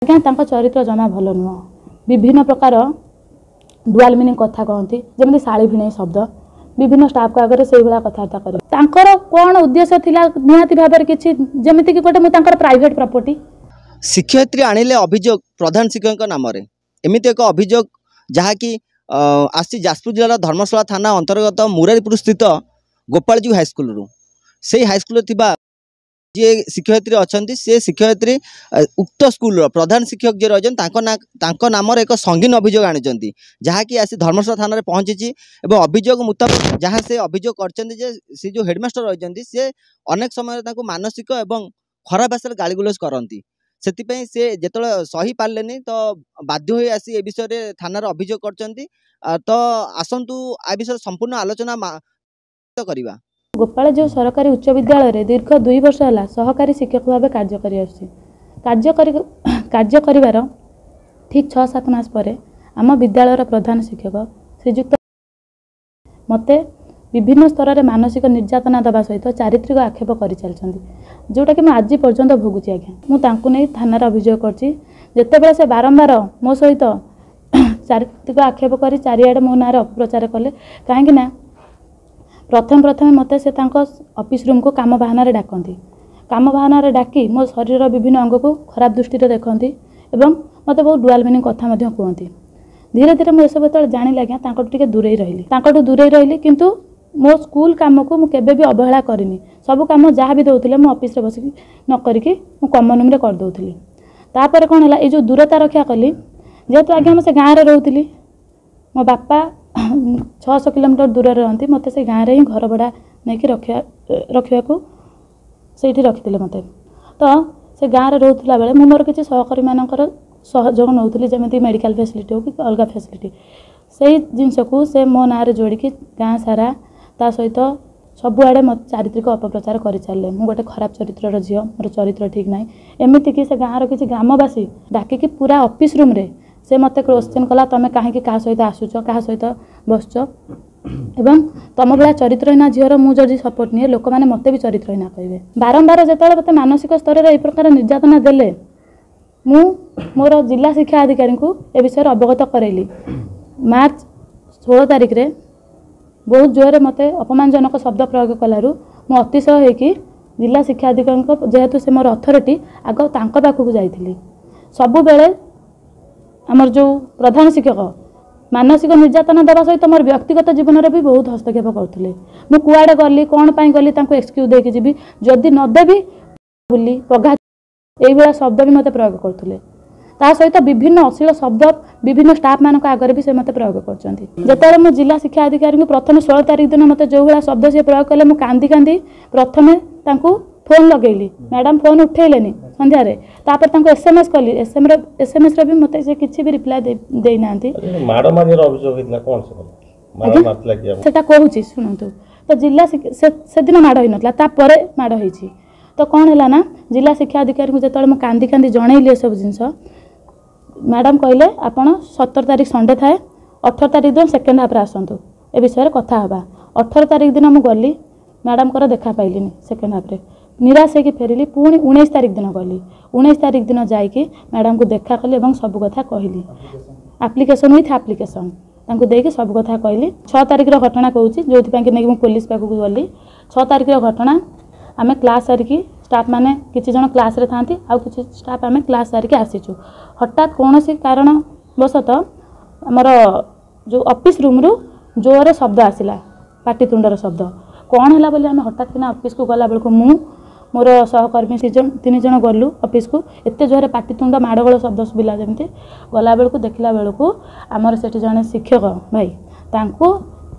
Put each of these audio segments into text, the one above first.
आज्ञा चरित्र जमा भल नुह विभिन्न प्रकार डुआल मीनिंग कथा कहती जमी शाड़ी भिणई शब्द विभिन्न स्टाफ को आगे से कथबार्ता कर कौन उद्देश्य थिला निहाती भाव किसी जमीती कि गोटे मुझे प्राइवेट प्रॉपर्टी शिक्षयित्री आणिले अभियोग प्रधान शिक्षक नाम एमती एक अभियोग जहाँकि आसी जाजपुर जिलार धर्मशाला थाना अंतर्गत मुरारीपुर स्थित गोपालजी हाईस्कल रु से हाईस्कल जी शिक्षयित्री अच्छा से शिक्षयित्री उक्त स्कूल प्रधान शिक्षक जी रही नाम एक संगीन अभियोग आनी जहाँकि आसी धर्मशाला थाना पहुंची और अभियोग मुताबिक जहाँ से अभियोग कर जो हेडमास्टर रही सी अनेक समय मानसिक और खराब भाषा गाली गुलज करती से जो सही पारे तो बाध्य हो आसी ए विषय थाना अभियोग कर तो आसतु आ विषय संपूर्ण आलोचना करवा। गोपाल जो सरकारी उच्च विद्यालय दीर्घ 2 वर्ष है सहकारी शिक्षक भाव कार्य कर ठीक 6-7 मास पर आम विद्यालय प्रधान शिक्षक श्रीजुक्त मते विभिन्न स्तर में मानसिक निर्यातना दवा सहित चारित्रिक आक्षेप कर चलती जोटा कि आज पर्यंत भोगुची। आज्ञा मुझे नहीं थाना अभियोग करते से बारंबार मो सहित चारित्रिक आक्षेप कर चारिआडे मो ना अपप्रचार कले कहीं प्रथम मते से ऑफिस रूम को काम बहाना डाकती काम बहाना डाकी मो शरीर विभिन्न अंग को खराब दृष्टि देखती एवं मत बहुत डुआल मीनिंग कथा कहती धीरे धीरे मुझे सब जो जानी आज्ञा दूरे रही किंतु मो स्कूल काम को मुझे भी अवहेला करनी सब कम जहाँ भी दौले मो ऑफिस बस न करके कॉमन रूम कर दूसरी तापर कौन है ये दूरता रक्षा कली जेहेतु आज्ञा मैं से गाँव में रोली मो बापा 600 किलोमीटर दूर रहती मत से गाँव में ही घर भड़ा नहीं कि रखा से रखी मत तो से गाँव में रोला बेले मोर किसी सहकारी मानकर सहयोग नौली जमी मेडिकल फैसिलिटी हो कि अलग फैसिलिटी से जिनस को से मो ना जोड़िकी गाँ सारा ता सहित सबुआड़े मत चारित्रिक अपप्रचार कर चलिए मु गोटे खराब चरित्र झील मोर चरित्र ठीक ना एमती कि से गाँव किसी ग्रामवासी डाकिकी पूरा ऑफिस रूम रे से मत क्वेश्चन कला तुम कहीं क्या सहित आसुच क्या सहित बसुच एवं तुम भाया चरित्रहीना झीर मुझे सपोर्ट निए लोक मैंने मत भी चरित्रहीना कहे बारंबार जो मत मानसिक स्तर में प्रकार निर्यातना देले मु मोर जिला शिक्षा अधिकारी को ए विषय अवगत करैली मार्च 16 तारिख रे बहुत जोर मत अपमानजनक शब्द प्रयोग कलु मु अतिशय होकि जिला शिक्षा अधिकारी जेहेतु से मोर अथॉरिटी आग तांको पाखक जाइली सबु बेले आमर जो प्रधान शिक्षक मानसिक निर्यातना देवा सहित मोर व्यक्तिगत जीवन में भी बहुत हस्तक्षेप करते मु कुआड़े गली कौन पाई गली एक्सक्यूज देकी जी जदि नदेवी बुली पघा ये शब्द भी मत प्रयोग करते ता सहित विभिन्न अश्लील शब्द विभिन्न स्टाफ मान आगे भी से मत प्रयोग करते मु जिला शिक्षा अधिकारी को प्रथम 16 तारिख दिन मत जो भाया शब्द से प्रयोग कले कांदी कांदी प्रथम फोन लगेली मैडम फोन उठेलेनी संध्यारे तापर एसएमएस कली एसएमएस भी मत से किसी भी रिप्लाई दे नांती माड़ मारिर अभियोग हितला कोन से माड़ मारतला कि सेटा कहूची सुनंतु तो जिला से दिन माड़ होई नतला ता परे माड़ होईची तो कौन है ना जिला शिक्षा अधिकारी को जो मुझे कांदी कांदी जनइली सब जिनस मैडम कहले आपण 17 तारिख संडे थाए 18 तारिख दिन सेकेंड हाफ आसतु ए विषय कथा हवा 18 तारिख दिन मुझे गली मैडम को देखा पाइलिनी सेकेंड हाफ रे निराश होकर फेरिली पुणी 19 तारिख दिन गली 19 तारिख दिन जाइए मैडम को देखा कली और सब कथा कहली आप्लिकेसन विथ आप्लिकेसन देकी सब कथा कहली 6 तारिख घटना कहूँ जो नहीं पुलिस पाखक गली 6 तारिख घटना आम क्लास सारिकी स्टाफ मैंने किसी जन क्लास रे थांती आउ किसी स्टाफ आम क्लास सारिकी आसीचु हठात कौन सी कारण बसत आमर जो ऑफिस रूम रु जोर शब्द आसला पाटितुंडर शब्द कौन है बोली आम हठात कि ऑफिस को गला बेलू मु मोर सहकर्मी 3 जन गलु ऑफिस को एत जोर पाटितुंड माड़गोल शब्द सुविला जमी गला बेलू देखला बेलू आमर से जड़े शिक्षक भाई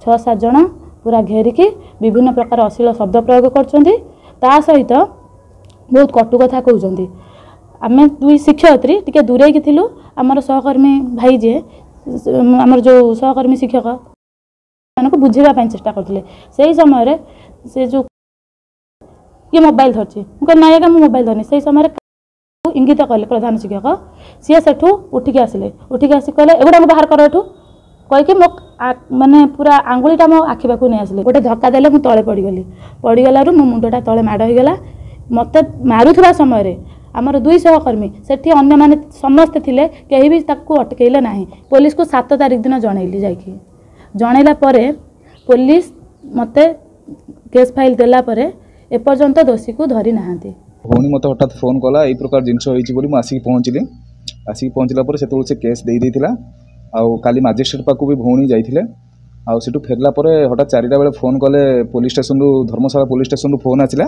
6-7 जन पूरा घेरिकी विभिन्न प्रकार अश्लील शब्द प्रयोग कर सहित बहुत कटु कथा कहते आम 2 शिक्षयित्री टी दूरे की थिलु आमर सहकर्मी भाई जे आमर जो सहकर्मी शिक्षक मान को बुझेगा चेष्टा करते से समय से जो ये मोबाइल धरची ना मोबाइल धरनी से समय इंगित कले प्रधान शिक्षक सी सेठू उठिकी आसिले उठिकी आसिक कहले एगुड़ा बाहर कर एठू कहीकि मो माने पूरा आंगुलीटा मो आखि पाखु नहीं आसिले गोटे धक्का देले मु तले पड़गली मो मुंडटा तले माड़ होगला मत मारुवा समय आमर 2 सहकर्मी सेठी अन्य माने समस्ते थिले केही भी ताकू अटकेले नाही पुलिस को 7 तारिख दिन जनैली जाइकी जनैला परे पुलिस मते केस फाइल देला परे एपर्यंत दोषी को धरी नाहांती भौणी मत हठात फोन कला यही प्रकार जिनस होती आसिक पहुँचली आसिक पहुँचला पर से केस दे देइथिला आउ काली मजिस्ट्रेट पाक भी भौणी जाइथिले आउ सेठू फेरला पर हठात 4टा बेले फोन कले पुलिस स्टेशन रु धर्मशाला पुलिस स्टेशन रु फोन आसिला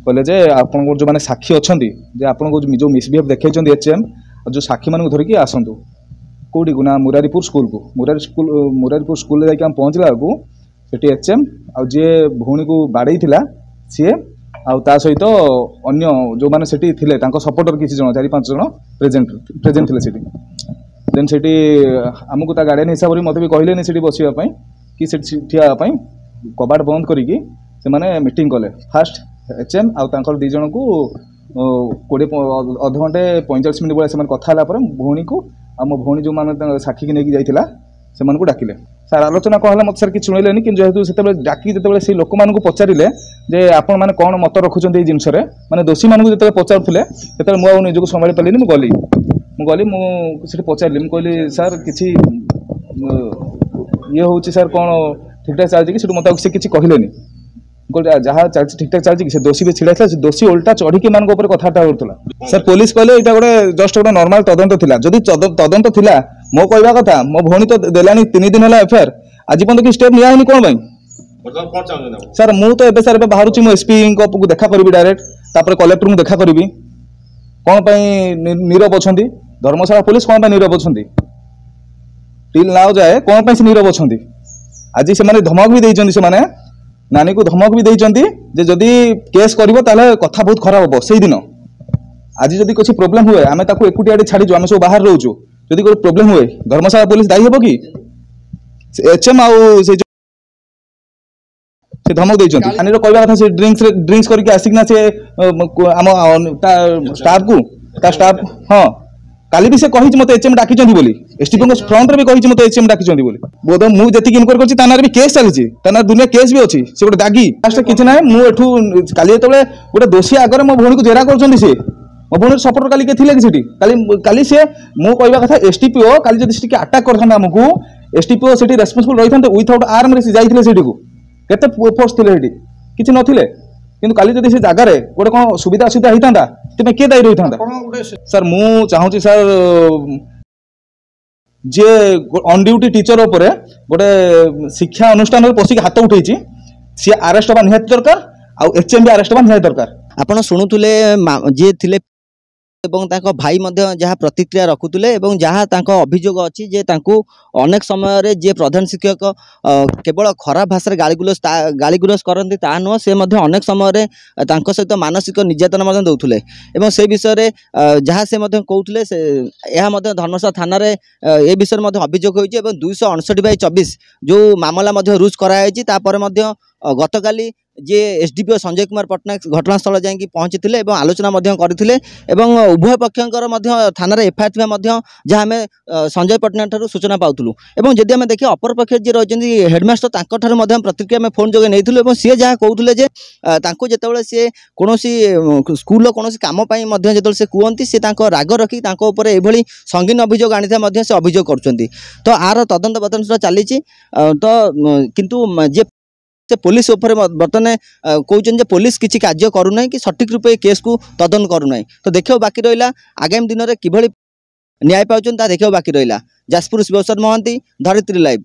कहले जे आपन जो माने साक्षी अछंती जे आपन को जो मिसबिहेव देखैचंती एचएम जो साक्षी मान धरिकी आसंतु कोडी गुना मुरारीपुर स्कूल को मुरारीपुर स्कूल जाके हम पहुँचला को सेठी एचएम आ जे भौणी को बाड़ई थिला सी आ सहित अन्य जो माने सेठी थिले तांको सपोर्टर किसी जन 4-5 जन प्रेजेंट थिले सेठी देन सेठी हमको ता गार्डियन हिसाब रे मते भी कहले सेठी बसिबा पई कि सेठी ठिया पई कबाट बंद करिकी से माने मीटिंग कले फास्ट एचएम आ तांकर 2 जन को 20 अध घंटे 45 मिनिट बेले से कथा हला पर भौणी को आ मो भौणी जो माने साक्षी के नेकी जाइथिला से मन को डाकिले सर आलोचना कहला मत सर कि सुनैलेनी कि जेहेतु सेते डाकी जेते से लोक मान को पचारिले जे आपण माने कोन मत रखुचंती ए जिंस रे माने दोषी मान को जेते पचारथिले सेते मु आ निजको संभाली पलिनी मु गली मु सेठी पचारली मु कहली सर किछि ये होची सर कोन ठीक ठाक चलछि कि सेठु मत से किछि कहिलेनी जहाँ चलछि ठीक ठाक चलछि कि से दोषी भी छिड़ा से दोषी उल्टा चढ़ी के मान ऊपर कथाटा करथला सर पुलिस कहले एटा गोटे जस्ट गोटे नॉर्मल तदंत थिला जदी तदंत थिला मो कहबा कथा मो भौणी तो देलानी 3 दिन हला एफआईआर आज पन कि स्टेप निया हनी कोन भाई मतलब कोन चाहले सर मु तो एबे सर एबे बाहरु छि मो एसपी को देखा करबी डायरेक्ट तापर कलेक्टर मु देखा करबी कोन पई नीरव अछंती धर्मशाला पुलिस कोन पई नीरव अछंती टिल नाउ जाए कोन पई से नीरव अछंती आज से माने धमक भी देइचंती से माने नानी को धमक भी देइचंती जे जदी केस करबो ताले कथा बहुत खराब हो सेही दिन आज जदी कुछ प्रॉब्लम हुए आमे ताको एकुटी आडी छाडी जो आमे सब बाहर रहउछु जदी कोई प्रॉब्लम हुए धर्मशाला पुलिस दायी हेबो कि एचएम आउ से धमक देइचंती नानी रो कहबा कथा से ड्रिंक्स करके आसिकना से हम स्टाफ को ता स्टाफ हां काली भी से कहि मते एचएम डाकी चंदी बोली एसटीपी को फ्रंट रे भी कहि मते एचएम डाकी चंदी बोली बोध मु जति इनक्वायर करछि तानार भी केस चलिछि तानार दुनिया केस भी अछि से गोटे दागी लास्ट किछ नै मु एठू काली तबले गोटे दोषी आगर मो भौणी को जेरा करछंदी से मो भौणी सपोर्टर काली के थिले कि सेठी काली से मु कहबा कथा एसटीपीओ काली जति सेठी अटैक करथाना हमकु एसटीपीओ सेठी रेस्पोंसिबल रहिथांते विथआउट आर्म रे से जाइथिले सेठी को केते फोर्स थिले सेठी किछ नथिले किंतु काली जति से जागा रे गोटे कोन सुविधा असुविधा हितांदा तेमे के दायी रहिथांदा सर मु चाहूची सर जे ऑन ड्यूटी टीचर ऊपर गोटे शिक्षा अनुष्ठान रे पसिक हाथ उठेछि सी अरेस्ट बा निहात दरकार आ एचएम भी अरेस्ट बा निहात दरकार आपण सुनुतुले जे थिले एवं ताको भाई मध्य जहाँ प्रतिक्रिया रखुतुले एवं जहाँ ताको अभियोग अछि जे तांको अनेक समय रे जे प्रधान शिक्षक केवल खराब भाषा गालीगुलज करନ୍ତି ता न से मध्य अनेक समय रे तांको सहित मानसिक निर्यातन मध्य दउथुले एवं से विषय रे जहाँ से मध्य कहउथुले से एहा मध्य धर्मशाला थाना रे ए विषय मध्य अभियोग होइछि एवं 259/24 जो मामला मध्य रुज करायछि ता पर मध्य गतकाली जे एसडीपीओ संजय कुमार पट्टनायक घटनास्थल जाइए पहुँची एवं आलोचना करते उभय पक्षर थाना एफआईआर थी जहाँ आम संजय पट्टनायक ठार सूचना पाऊलु और जदि आम देखिए अपर पक्ष जी रही हेडमास्टर प्रतिक्रिया आम फोन जोगे नहीं सी जहाँ कहते जिते सी कौन स्कूल कौन कम जो से कहती सी राग रखी ये संगीन अभियोग आनी से अभियोग कर आर तदंत बर्तमान चली तो किंतु जे पुलिस ऊपर बर्तमान कहते पुलिस किसी कार्य करूना कि सठिक रूपे केस को तदन करूना तो देखो बाकी रहा आगामी दिन में किभली न्याय पाउछन ता देखो बाकी रहा। जाजपुर शिवशर महांती, धरित्री लाइव।